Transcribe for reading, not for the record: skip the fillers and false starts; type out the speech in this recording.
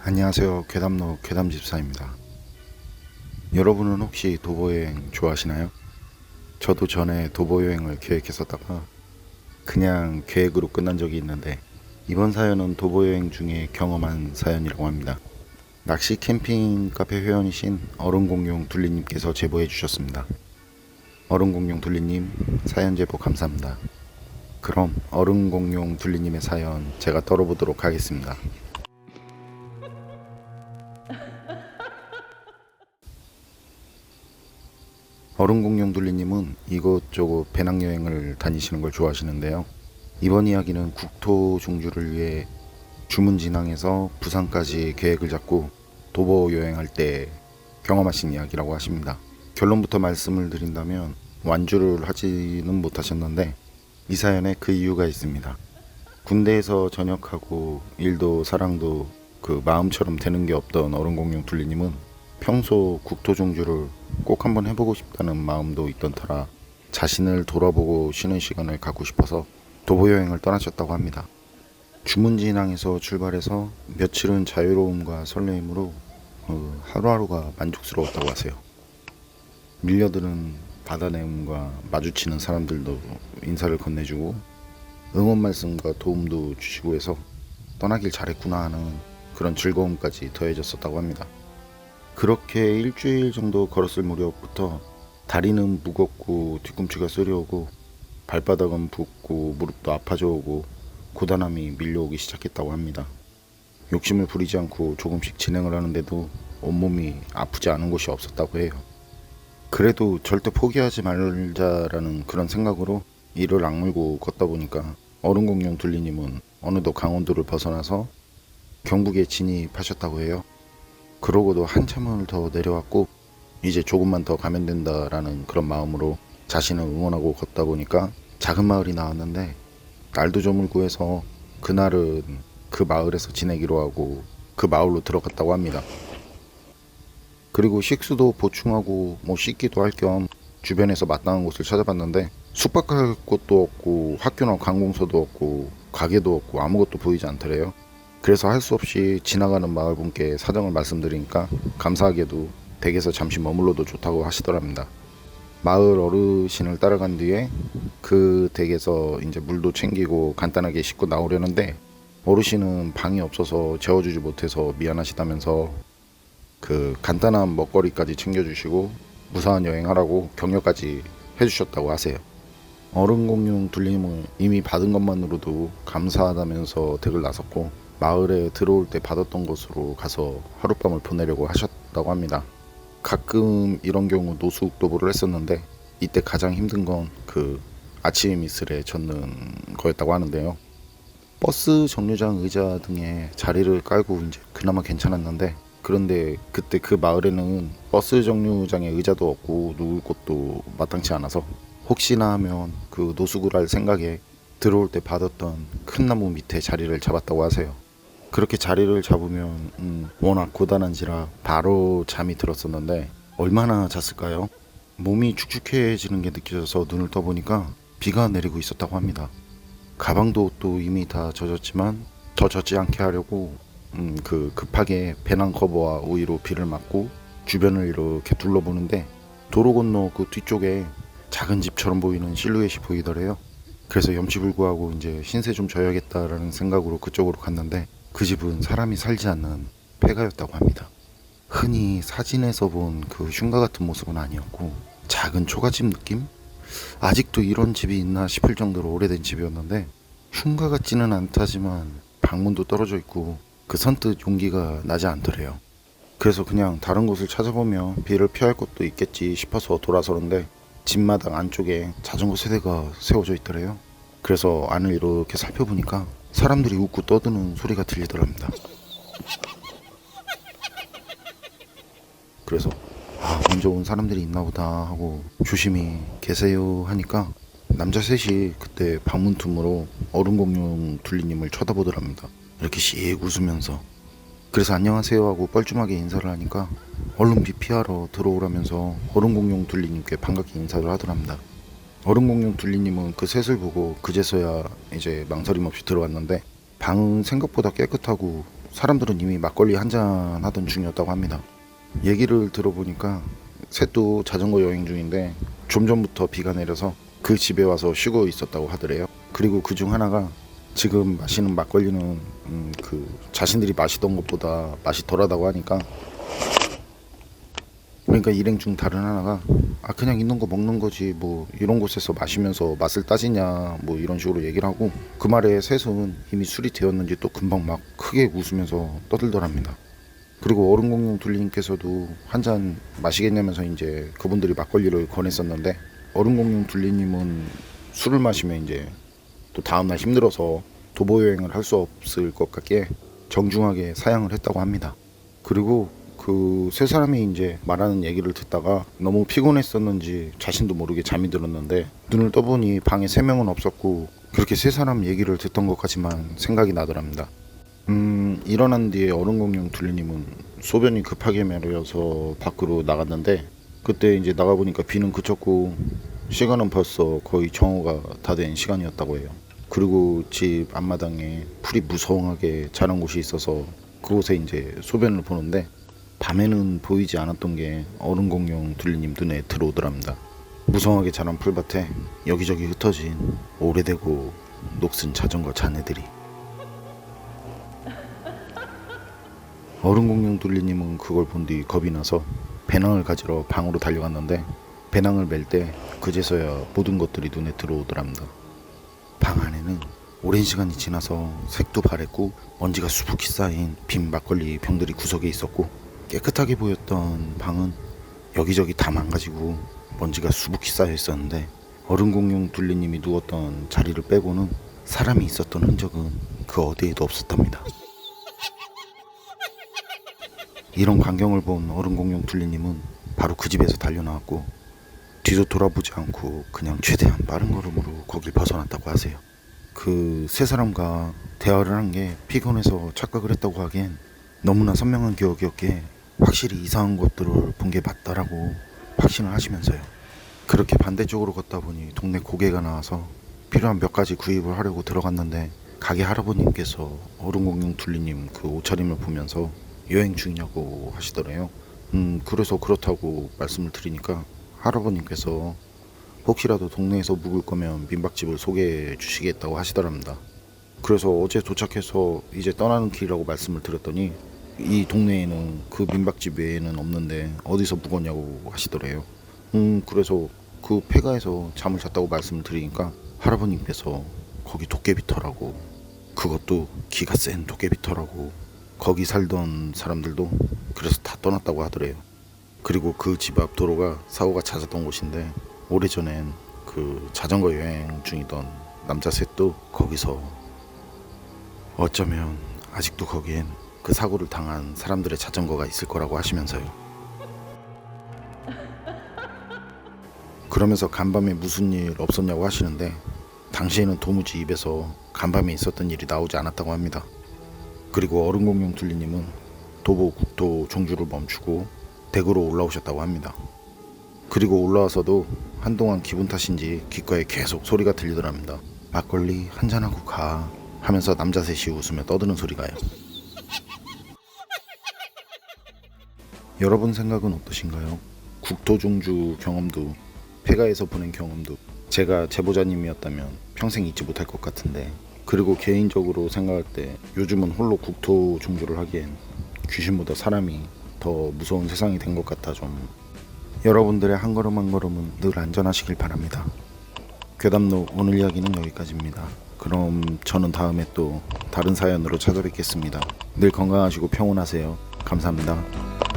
안녕하세요. 괴담로 괴담집사입니다. 여러분은 혹시 도보여행 좋아하시나요? 저도 전에 도보여행을 계획했었다가 그냥 계획으로 끝난 적이 있는데 이번 사연은 도보여행 중에 경험한 사연이라고 합니다. 낚시 캠핑 카페 회원이신 얼음공룡 둘리님께서 제보해 주셨습니다. 얼음공룡 둘리님 사연 제보 감사합니다. 그럼 얼음공룡 둘리님의 사연 제가 떨어보도록 하겠습니다. 얼음공룡 둘리님은 이곳저곳 배낭여행을 다니시는 걸 좋아하시는데요. 이번 이야기는 국토 종주를 위해 주문진항에서 부산까지 계획을 잡고 도보 여행할 때 경험하신 이야기라고 하십니다. 결론부터 말씀을 드린다면 완주를 하지는 못하셨는데 이 사연에 그 이유가 있습니다. 군대에서 전역하고 일도 사랑도 그 마음처럼 되는 게 없던 얼음공룡 둘리님은 평소 국토종주를 꼭 한번 해보고 싶다는 마음도 있던 터라 자신을 돌아보고 쉬는 시간을 갖고 싶어서 도보여행을 떠나셨다고 합니다. 주문진항에서 출발해서 며칠은 자유로움과 설레임으로 하루하루가 만족스러웠다고 하세요. 밀려드는 바다 내음과 마주치는 사람들도 인사를 건네주고 응원 말씀과 도움도 주시고 해서 떠나길 잘했구나 하는 그런 즐거움까지 더해졌었다고 합니다. 그렇게 일주일 정도 걸었을 무렵부터 다리는 무겁고 뒤꿈치가 쓰려오고 발바닥은 붓고 무릎도 아파져 오고 고단함이 밀려오기 시작했다고 합니다. 욕심을 부리지 않고 조금씩 진행을 하는데도 온몸이 아프지 않은 곳이 없었다고 해요. 그래도 절대 포기하지 말자라는 그런 생각으로 이를 악물고 걷다 보니까 얼음공룡 둘리님은 어느덧 강원도를 벗어나서 경북에 진입하셨다고 해요. 그러고도 한참을 더 내려왔고 이제 조금만 더 가면 된다라는 그런 마음으로 자신을 응원하고 걷다 보니까 작은 마을이 나왔는데 날도 저물고 해서 그날은 그 마을에서 지내기로 하고 그 마을로 들어갔다고 합니다. 그리고 식수도 보충하고 씻기도 할 겸 주변에서 마땅한 곳을 찾아봤는데 숙박할 곳도 없고 학교나 관공서도 없고 가게도 없고 아무것도 보이지 않더래요. 그래서 할 수 없이 지나가는 마을분께 사정을 말씀드리니까 감사하게도 댁에서 잠시 머물러도 좋다고 하시더랍니다. 마을 어르신을 따라간 뒤에 그 댁에서 이제 물도 챙기고 간단하게 씻고 나오려는데 어르신은 방이 없어서 재워주지 못해서 미안하시다면서 그 간단한 먹거리까지 챙겨주시고 무사한 여행하라고 격려까지 해주셨다고 하세요. 얼음공룡 둘님은 이미 받은 것만으로도 감사하다면서 댁을 나섰고 마을에 들어올 때 받았던 곳으로 가서 하룻밤을 보내려고 하셨다고 합니다. 가끔 이런 경우 노숙도보를 했었는데 이때 가장 힘든 건 그 아침 이슬에 젖는 거였다고 하는데요. 버스 정류장 의자 등에 자리를 깔고 이제 그나마 괜찮았는데 그런데 그때 그 마을에는 버스 정류장에 의자도 없고 누울 곳도 마땅치 않아서 혹시나 하면 그 노숙을 할 생각에 들어올 때 받았던 큰 나무 밑에 자리를 잡았다고 하세요. 그렇게 자리를 잡으면 워낙 고단한지라 바로 잠이 들었었는데 얼마나 잤을까요? 몸이 축축해지는 게 느껴져서 눈을 떠보니까 비가 내리고 있었다고 합니다. 가방도 또 이미 다 젖었지만 더 젖지 않게 하려고 급하게 배낭 커버와 우위로 비를 맞고 주변을 이렇게 둘러보는데 도로 건너 그 뒤쪽에 작은 집처럼 보이는 실루엣이 보이더래요. 그래서 염치불구하고 이제 신세 좀 져야겠다라는 생각으로 그쪽으로 갔는데 그 집은 사람이 살지 않는 폐가였다고 합니다. 흔히 사진에서 본 그 흉가 같은 모습은 아니었고 작은 초가집 느낌? 아직도 이런 집이 있나 싶을 정도로 오래된 집이었는데 흉가 같지는 않다지만 방문도 떨어져 있고 그 선뜻 용기가 나지 않더래요. 그래서 그냥 다른 곳을 찾아보며 비를 피할 곳도 있겠지 싶어서 돌아서는데 집마당 안쪽에 자전거 세대가 세워져 있더래요. 그래서 안을 이렇게 살펴보니까 사람들이 웃고 떠드는 소리가 들리더랍니다. 그래서 먼저 온 사람들이 있나 보다 하고 조심히 계세요 하니까 남자 셋이 그때 방문 틈으로 얼음공룡 둘리님을 쳐다보더랍니다. 이렇게 씩 웃으면서. 그래서 안녕하세요 하고 뻘쭘하게 인사를 하니까 얼른 비 피하러 들어오라면서 얼음공룡 둘리님께 반갑게 인사를 하더랍니다. 얼음공룡 둘리님은 그 셋을 보고 그제서야 이제 망설임 없이 들어왔는데 방은 생각보다 깨끗하고 사람들은 이미 막걸리 한잔 하던 중이었다고 합니다. 얘기를 들어보니까 셋도 자전거 여행 중인데 좀 전부터 비가 내려서 그 집에 와서 쉬고 있었다고 하더래요. 그리고 그 중 하나가 지금 마시는 막걸리는 그 자신들이 마시던 것보다 맛이 덜하다고 하니까, 그러니까 일행 중 다른 하나가 그냥 있는 거 먹는 거지 뭐 이런 곳에서 마시면서 맛을 따지냐 뭐 이런 식으로 얘기를 하고, 그 말에 셋은 이미 술이 되었는지 또 금방 막 크게 웃으면서 떠들더랍니다. 그리고 어른공룡 둘리님께서도 한 잔 마시겠냐면서 이제 그분들이 막걸리를 권했었는데, 어른공룡 둘리님은 술을 마시면 이제 또 다음날 힘들어서 도보 여행을 할 수 없을 것 같기에 정중하게 사양을 했다고 합니다. 그리고 그 세 사람이 이제 말하는 얘기를 듣다가 너무 피곤했었는지 자신도 모르게 잠이 들었는데, 눈을 떠보니 방에 세 명은 없었고 그렇게 세 사람 얘기를 듣던 것까지만 생각이 나더랍니다. 일어난 뒤에 어른공룡 둘리님은 소변이 급하게 마려서 밖으로 나갔는데, 그때 이제 나가보니까 비는 그쳤고 시간은 벌써 거의 정오가 다 된 시간이었다고 해요. 그리고 집 앞마당에 풀이 무성하게 자란 곳이 있어서 그곳에 이제 소변을 보는데, 밤에는 보이지 않았던 게 어른공룡 둘리님 눈에 들어오더랍니다. 무성하게 자란 풀밭에 여기저기 흩어진 오래되고 녹슨 자전거 잔해들이. 어른공룡 둘리님은 그걸 본 뒤 겁이 나서 배낭을 가지러 방으로 달려갔는데, 배낭을 멜 때 그제서야 모든 것들이 눈에 들어오더랍니다. 방 안에는 오랜 시간이 지나서 색도 바랬고 먼지가 수북히 쌓인 빈 막걸리 병들이 구석에 있었고, 깨끗하게 보였던 방은 여기저기 다 망가지고 먼지가 수북히 쌓여 있었는데, 어른공룡 둘리님이 누웠던 자리를 빼고는 사람이 있었던 흔적은 그 어디에도 없었답니다. 이런 광경을 본 어른공룡 둘리님은 바로 그 집에서 달려나왔고 뒤도 돌아보지 않고 그냥 최대한 빠른 걸음으로 거길 벗어났다고 하세요. 그 세 사람과 대화를 한 게 피곤해서 착각을 했다고 하기엔 너무나 선명한 기억이었기에 확실히 이상한 것들을 본 게 맞다라고 확신을 하시면서요. 그렇게 반대쪽으로 걷다 보니 동네 고개가 나와서 필요한 몇 가지 구입을 하려고 들어갔는데, 가게 할아버님께서 어른공룡 둘리님 그 옷차림을 보면서 여행 중이냐고 하시더래요. 그래서 그렇다고 말씀을 드리니까 할아버님께서 혹시라도 동네에서 묵을 거면 민박집을 소개해 주시겠다고 하시더랍니다. 그래서 어제 도착해서 이제 떠나는 길이라고 말씀을 드렸더니 이 동네에는 그 민박집 외에는 없는데 어디서 묵었냐고 하시더래요. 그래서 그 폐가에서 잠을 잤다고 말씀을 드리니까 할아버님께서 거기 도깨비터라고, 그것도 기가 센 도깨비터라고, 거기 살던 사람들도 그래서 다 떠났다고 하더래요. 그리고 그 집 앞 도로가 사고가 잦았던 곳인데, 오래전엔 그 자전거 여행 중이던 남자 셋도 거기서, 어쩌면 아직도 거기엔 그 사고를 당한 사람들의 자전거가 있을 거라고 하시면서요. 그러면서 간밤에 무슨 일 없었냐고 하시는데, 당시에는 도무지 입에서 간밤에 있었던 일이 나오지 않았다고 합니다. 그리고 어른공룡 둘리님은 도보 국토 종주를 멈추고 대구로 올라오셨다고 합니다. 그리고 올라와서도 한동안 기분 탓인지 귓가에 계속 소리가 들리더랍니다. 막걸리 한잔하고 가 하면서 남자 셋이 웃으며 떠드는 소리가요. 여러분 생각은 어떠신가요? 국토 종주 경험도, 폐가에서 보낸 경험도 제가 제보자님이었다면 평생 잊지 못할 것 같은데, 그리고 개인적으로 생각할 때 요즘은 홀로 국토 종주를 하기엔 귀신보다 사람이 더 무서운 세상이 된 것 같아 좀. 여러분들의 한 걸음 한 걸음은 늘 안전하시길 바랍니다. 괴담록 오늘 이야기는 여기까지입니다. 그럼 저는 다음에 또 다른 사연으로 찾아뵙겠습니다. 늘 건강하시고 평온하세요. 감사합니다.